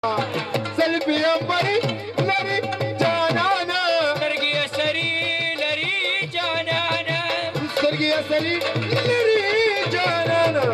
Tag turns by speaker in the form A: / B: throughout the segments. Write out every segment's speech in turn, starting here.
A: سلبي أمري لري جانانا
B: سترګې سري لري جانانا
A: سترګې سري لري جانانا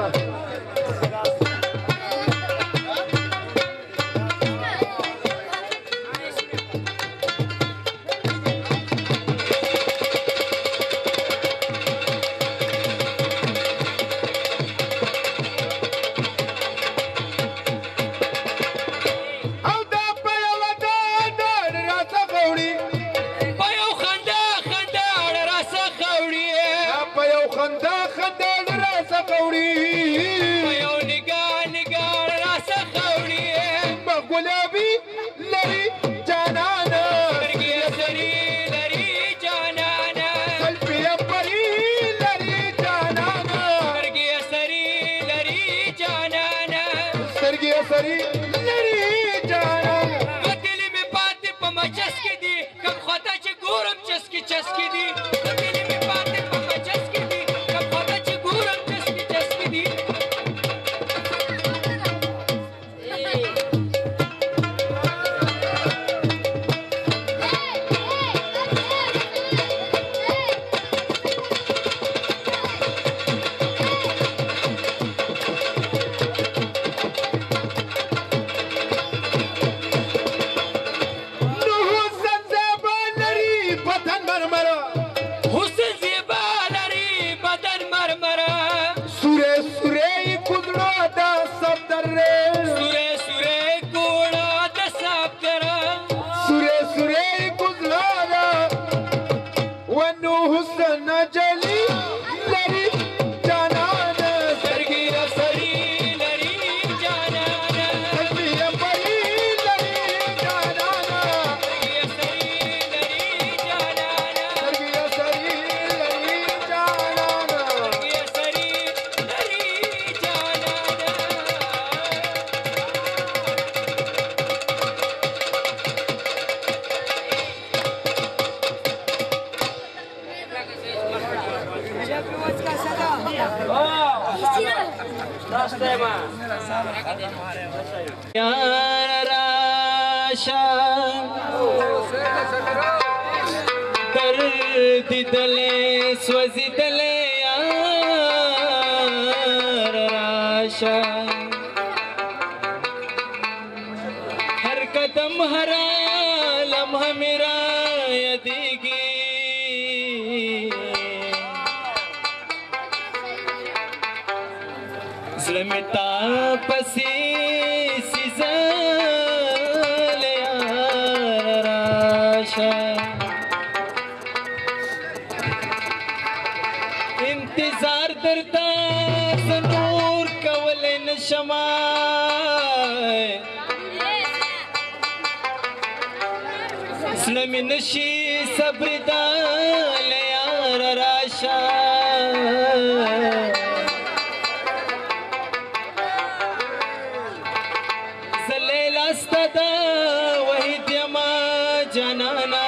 A: سري لري جانانا
B: وتلې مې پاتې په مچس کې دي کم خواته چې ګورم چسکي چسکي دي وتلې مې پاتې په مچس کې دي کم خواته چې ګورم چسکي چسکي دي यार राशा दर्द दले स्वजी दले यार राशा हर कदम हरा लम्हा मेरा यदीगी ज़लमता पसी इंतजार दरता ज़रूर कवले नशमा इस्लामी नशी सब्रदा ले यार राशा ज़लेला स्tada वही दिमा जनाना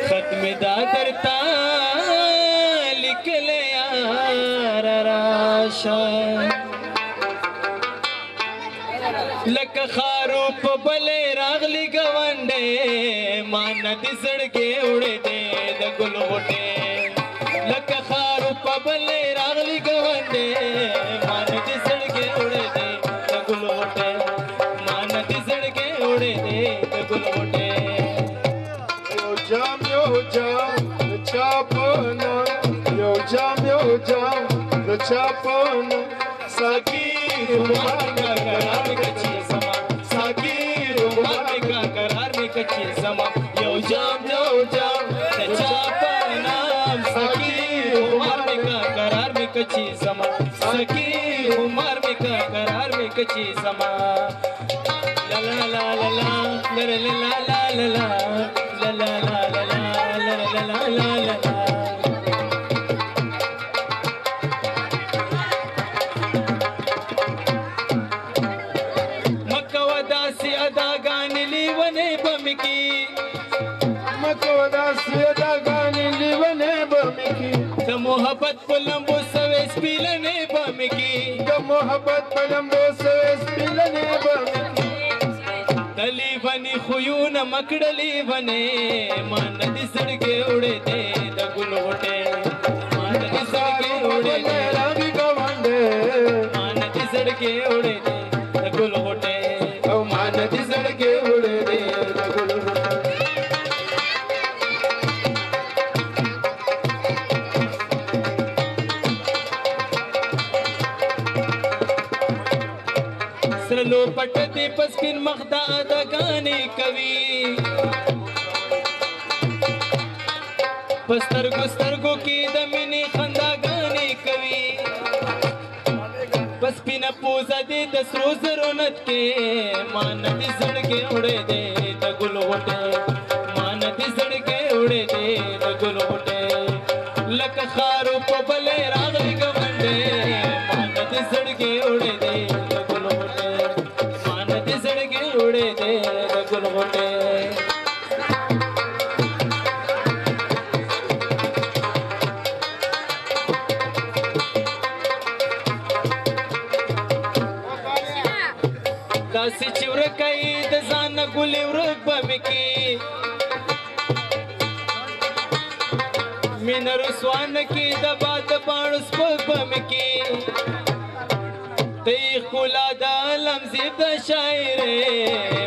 B: खत्म दादरता लिख ले यार राशा लक खारो पबले रागली गवंडे मानद सड़के उड़े दे द गुलवटे लक खारो पबले रागली गवंडे मानद सड़के उड़े दे द गुलवटे मानद सड़के उड़े दे द गुलवटे
A: jam the chapana yo jam the chapana sakir umar ka karar mein kachi sama sakir umar ka karar mein kachi sama yo jam the chapana sakir umar ka karar mein kachi sama sakir umar ka karar mein kachi sama la la la la la la la la la la la la la
B: मोहब्बत पुलंबो सवेस पीलने बम की
A: محبت پلمبو سے سپلنے بمی
B: دلی بنی خیون مکڑلی بنے مان دی سڑکے اڑے دے دا گل ہوٹے مان دی سڑکے اڑے دے
A: رنگ گوانڈے
B: مان دی سڑکے اڑے دے دا گل ہوٹے
A: او مان دی سڑکے اڑے دے دا گل ہوٹے
B: سرلو پټ دی پسپین مخدا دا گانی کوي پسترګو سترګو کې د مینې خندا گانی کوي پسپین پوزا دی د سرو زرو نت کې مان دي سړکې اڑے دے د ګل وټه مان دي سړکې اڑے دے د ګل وټه لکه خارو په بلې راغلي ګوندې مان دي سړکې اڑے دے उड़े दे गुल होटे दासी चिवर कई दजान गुली उरक बमकी मिनर स्वान की दबा दबाणुस बमकी ती खुला दा लमज़ी द शायरे